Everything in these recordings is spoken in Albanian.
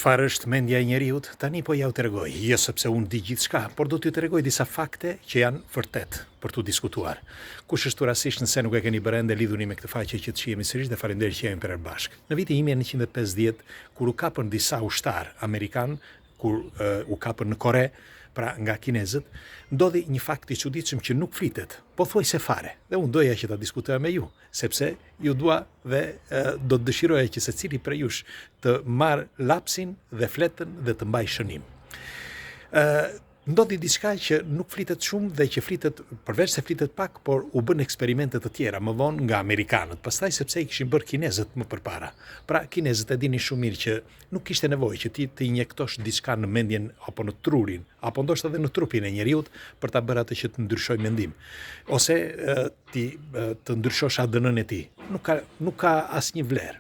Çfarë është mendja e njeriut? Tani po ja u tregoj, jo sepse unë di gjithçka, por do t'ju tregoj disa fakte që janë vërtet për tu diskutuar. Kush është rastisht nëse nuk e keni bërë ende, lidhuni me këtë faqe që të shihemi sërish dhe faleminderit që jemi për bashk. Në vitin 1950, kur u kapën disa ushtar amerikan, kur u kapën në Kore, pra nga kinezët, ndodhi një fakt i çuditshëm që nuk flitet, pothuajse fare. Dhe unë doja që ta diskutoja me ju, sepse ju dua dhe do të dëshiroja që secili prej jush të marr lapsin dhe fletën dhe të mbaj shënim. Ndodhi diçka që nuk flitet shumë dhe që flitet, përveç se flitet pak, por u bën eksperimente të tjera, më vonë nga amerikanët, pastaj sepse i kishin bërë kinezët më përpara. Pra kinezët e dinin shumë mirë që nuk kishte nevojë që ti të injektosh diçka në mendjen apo në trurin, apo ndoshta edhe në trupin e njeriut për ta bërë atë që të ndryshoj mendim, ose ti të ndryshosh ADN-n e tij. Nuk ka asnjë vlerë.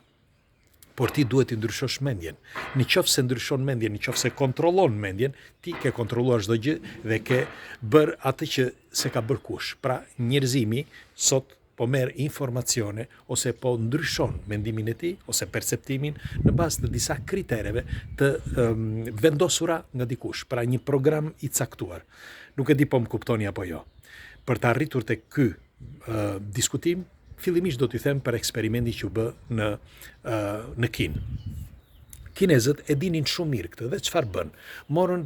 Por ti duhet të ndryshosh mendjen. Në qoftë se ndryshon mendjen, në qoftë se kontrollon mendjen, ti ke kontrolluar çdo gjë dhe ke bër atë që se ka bërë kush. Pra njerëzimi sot po merr informacione ose po ndryshon mendimin e tij ose perceptimin në bazë të disa kritereve të vendosura nga dikush, pra një program i caktuar. Nuk e di po më kuptoni apo jo. Për të arritur tek ky diskutim, fillimisht do t'ju them për eksperimentin që u bë në Kinë. Kinezët e dinin shumë mirë këtë dhe çfarë bën? Morën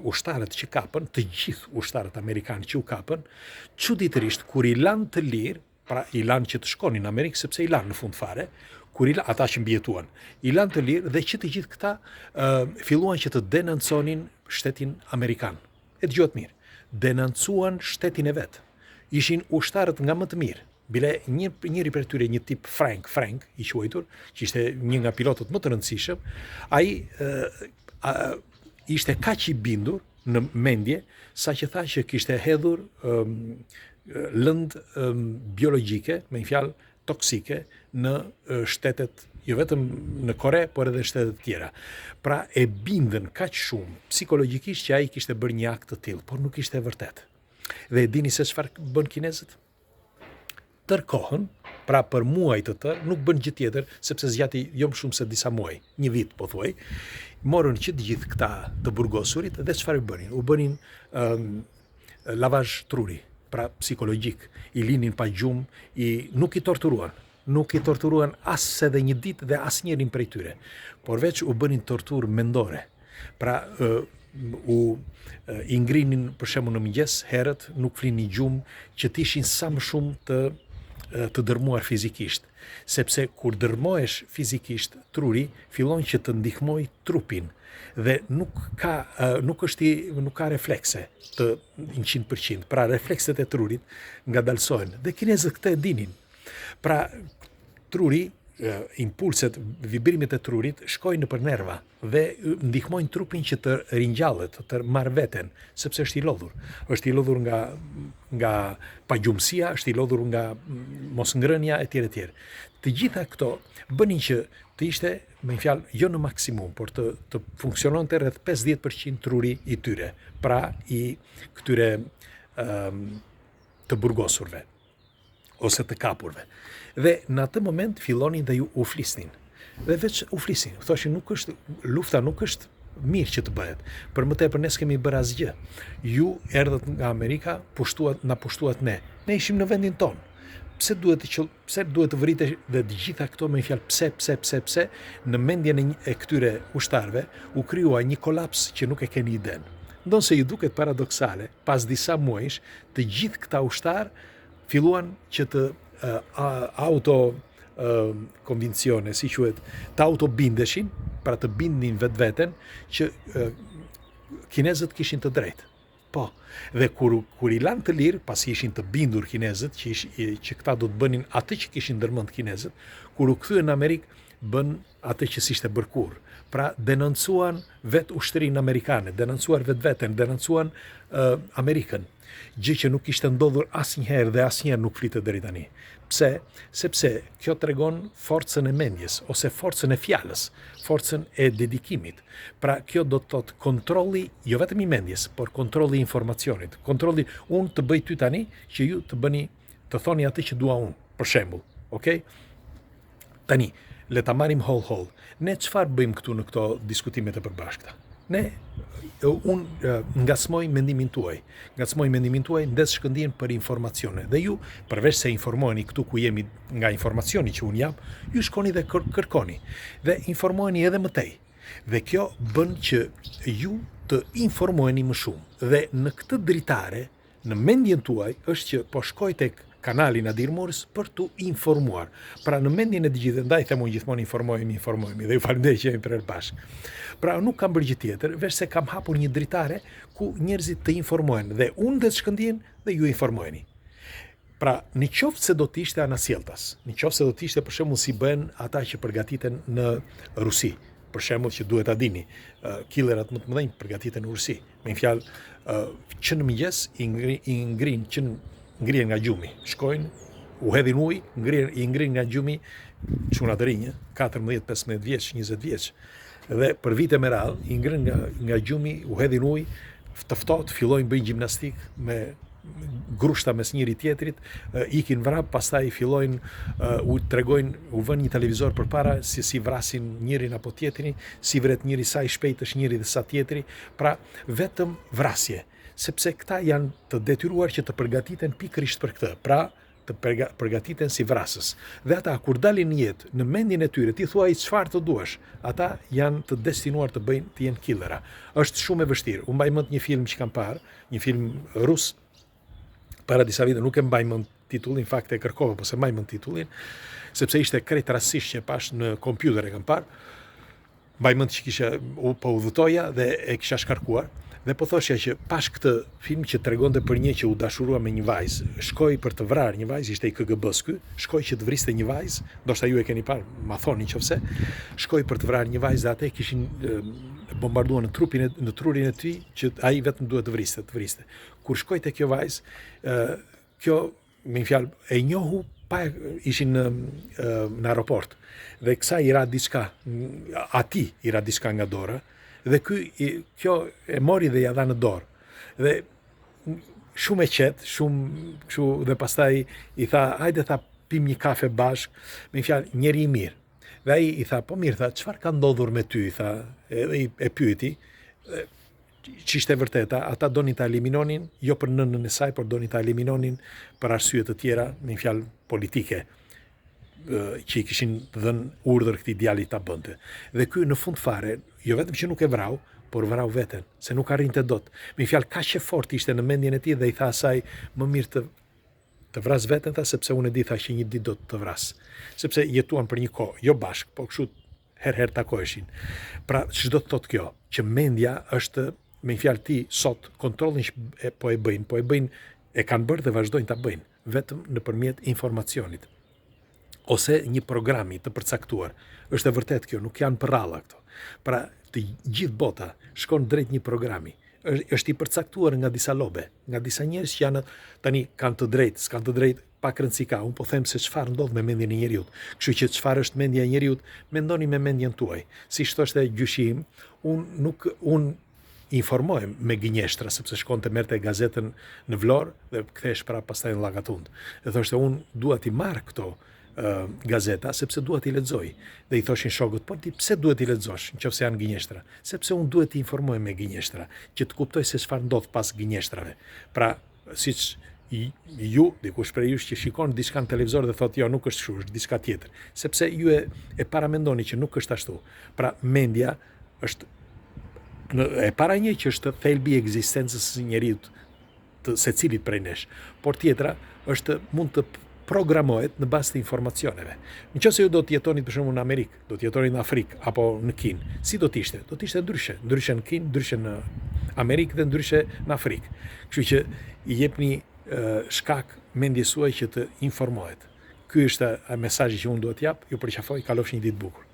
ushtarët që kapën, të gjithë ushtarët amerikanë që u kapën, çuditërisht kur i lanë të lirë, pra i lanë që të shkonin në Amerikë sepse i lanë në fund fare, kur ata që mbijetuan, i lanë të lirë dhe që të gjithë këta filluan që të denonconin shtetin amerikan. E dëgjohet mirë, denoncuan shtetin e vet. Ishin ushtarët nga më të mirë. Bile njëri për tyre, një tip Frank i quajtur, që ishte një nga pilotët më të rëndësishëm, ai ishte kaq i bindur në mendje sa që tha që kishte hedhur lëndë biologjike, me një fjalë toksike, në shtetet, jo vetëm në Kore, por edhe shtetet tjera. Pra e bindën kaq shumë psikologjikisht që ai kishte bërë një akt të tillë, por nuk ishte e vërtet. Dhe e dini se çfarë bën kinezët? Tërkohën, pra për muaj të tërë, nuk bën gjë tjetër, sepse zgjati jo më shumë se disa muaj, një vit po thuaj, morën që të gjithë këta të burgosurit dhe çfarë bënin? U bënin lavazh truri, pra psikologjik, i linin pa gjumë, nuk i torturuan as edhe një ditë dhe as njërin prej tyre, por veç u bënin torturë mendore. Pra i ngrinin për shembull në mëngjes herët, nuk flinin gjumë, që të ishin sa më shumë të dërmuar fizikisht, sepse kur dërmohesh fizikisht truri fillon që të ndihmoj trupin dhe nuk ka reflekse të 100%, pra reflekset e trurit ngadalsohen dhe kinezët këtë e dinin. Pra truri, impulset, vibrimit e trurit shkojnë nëpër nerva dhe ndihmojnë trupin që të ringjallet, të marrë veten, sepse është i lodhur. Është i lodhur nga pagjumësia, është i lodhur nga mosngrënia etj. Etj. Të gjitha këto bënin që të ishte, me një fjalë, jo në maksimum, por të funksiononte rreth 50% truri i tyre, pra i këtyre të burgosurve ose të kapurve. Dhe në atë moment fillonin dhe ju u flisnin. Dhe veç u flisnin. Thoshin lufta nuk është mirë që të bëhet. Për më tepër ne s'kemi bërë asgjë. Ju erdhët nga Amerika, na pushtuat ne. Ne ishim në vendin ton. Pse duhet të vrite dhe të gjitha këto me fjalë pse në mendjen e këtyre ushtarëve u krijua një kolaps që nuk e keni iden. Ndonë se ju duket paradoksale, pas disa muajsh, të gjithë këta ushtarë filluan që të konvincione, si quhet, të autobindeshin, pra të bindin vetveten që kinezët kishin të drejtë. Po, dhe kur i lanë të lirë, pasi ishin të bindur kinezët, që këta do të bënin atë që kishin ndërmend kinezët, kur u kthyen në Amerikë, bën atë që s'ishte bërë kurrë. Pra denoncuan vetë ushtrinë amerikane, denoncuan vetveten, denoncuan Amerikën. Gjë që nuk ishte ndodhur asnjëherë dhe asnjëherë nuk flitet deri tani. Pse? Sepse kjo tregon forcën e mendjes ose forcën e fjalës, forcën e dedikimit. Pra kjo do të thotë kontrolli jo vetëm i mendjes, por kontrolli i informacionit. Kontrolli unë të bëj ty tani që ju të thoni atë që dua unë, për shembull, okay? Tani le ta marrim holl. Ne çfarë bëjmë këtu në këto diskutimet e përbashkëta? Ne unë ngacmoj mendimin tuaj. Ngacmoj mendimin tuaj ndes shkëndijën për informacione. Dhe ju, përveç se informoheni këtu ku jemi nga informacioni që unë jap, ju shkoni dhe kërkoni. Dhe informoheni edhe më tej. Dhe kjo bën që ju të informoheni më shumë. Dhe në këtë dritare, në mendjen tuaj, është që po shkoj tek kanali Nadir Murs për t'u informuar. Pra në mendjen e të gjithë, ndaj them unë gjithmonë informohemi, dhe ju falenderoj që jemi për bashkë. Pra nuk kam bërë gjë tjetër, veç se kam hapur një dritare ku njerëzit të informohen dhe unë dhe të shkëndijën dhe ju informoheni. Pra, në qoftë se do të ishte anasjelltas, në qoftë se do të ishte për shembull si bën ata që përgatiten në Rusi, për shembull që duhet ta dini, killerat më të mëdhenj përgatiten në Rusi. Me një fjalë, që në mëngjes i ngrihen nga gjumi, shkojnë, u hedhin ujë, i ngrihen nga gjumi çuna të rinj, 14, 15 vjeç, 20 vjeç. Dhe për vite me radhë, i ngrihen nga gjumi, u hedhin ujë, të ftohtë, fillojnë bëjnë gjimnastik me grushta mes njëri tjetrit, ikin vrap, pastaj fillojnë u tregojnë, u vën një televizor përpara si vrasin njërin apo tjetrin, si vret njëri sa i shpejt është njëri dhe sa tjetri, pra vetëm vrasje, sepse këta janë të detyruar që të përgatiten pikërisht për këtë, pra të përgatiten si vrasës. Dhe ata, kur dalin në jetë, në mendjen e tyre, ti thua i çfarë të duash, ata janë të destinuar të jenë killera. Është shumë e vështirë. Unë mbaj mend një film që kam parë, një film rus, para disa vite, nuk e mbaj mend titullin, fakt e kërkova, po se mbaj mend titullin, sepse ishte krejt rastësisht që pash në kompjuter e kam parë. Mbaj mend që kisha po udhëtoja dhe e kisha shkarkuar. Dhe po thoshja që pash këtë film që tregonte për një që u dashurua me një vajzë, shkoi për të vrarë një vajzë, ishte i KGB-s ky, shkoi që të vriste një vajzë, ndoshta ju e keni parë, ma thoni nëse, shkoi për të vrarë një vajzë dhe ate kishin bombarduar në trurin e tij që ai vetëm duhet të vriste. Kur shkoi te kjo vajzë, kjo me një fjalë e njohu pa ishin në aeroport. Dhe kësaj i ra diçka, ati i ra diçka nga dora. Dhe kjo e mori dhe ja dha në dorë. Dhe shumë e qetë, shumë dhe pastaj i tha, hajde tha pim një kafe bashk, me një fjalë njeri i mirë. Dhe ai i tha, po mirë, tha, çfarë ka ndodhur me ty, tha, edhe e pyeti, që ishte vërteta, ata donin ta eliminonin, jo për nënën e saj, por donin ta eliminonin për arsye të tjera, me një fjalë politike, që i kishin dhënë urdhër këtij djalit ta bënte. Dhe ky në fund fare, jo vetëm që nuk e vrau, por vrau veten, se nuk arrinte dot. Me fjalë kaq e fortë ishte në mendjen e tij dhe i tha asaj, më mirë të vras veten, tha, sepse unë e di tha që një ditë do të vras. Sepse jetuan për një kohë, jo bashk, po kështu herë takoheshin. Pra, ç'do të thotë kjo? Që mendja është, me fjalë ti sot kontrollin që po e bëjnë, e kanë bërë dhe vazhdojnë ta bëjnë, vetëm nëpërmjet informacionit ose një programi të përcaktuar. Është e vërtet kjo, nuk janë përralla këto. Pra, të gjithë bota shkon drejt një programi. Është i përcaktuar nga disa lobe, nga disa njerëz që janë tani kanë të drejtë, s'kanë të drejtë, pak rëndësi ka. Unë po them se çfarë ndodh me mendjen e njeriu. Kështu që çfarë është mendja e njeriu, mendoni me mendjen tuaj. Siç thoshte gjyshi im, unë informohem me gënjeshtra, sepse shkonte merrte gazetën në Vlorë dhe kthehesh prapë pastaj në Llagatund. Dhe thoshte unë dua t'i marr këto gazeta, sepse duhet t'i lexoj. Dhe i thoshin shokët, po ti pse duhet t'i lexosh nëse janë gënjeshtra? Sepse unë duhet t'i informoj me gënjeshtra, që të kuptoj se çfarë ndodh pas gënjeshtrave. Pra, siç ju, dikush prej jush që shikon diçka në televizor dhe thotë jo, nuk është kështu, është diçka tjetër, sepse ju e paramendoni që nuk është ashtu. Pra, mendja është e para një që është thelbi i ekzistencës së njeriu, të secilit prej nesh, por tjetra është mund të programohet në bazë të informacioneve. Nëse ju do të jetoni për shembull në Amerikë, do të jetoni në Afrikë apo në Kinë, si do të ishte? Do të ishte ndryshe në Kinë, ndryshe në Amerikë dhe ndryshe në Afrikë. Kështu që i jepni shkak mendjes suaj që të informohet. Ky është mesazhi që unë duhet t'jap, ju përqafoj, kalofsh një ditë bukur.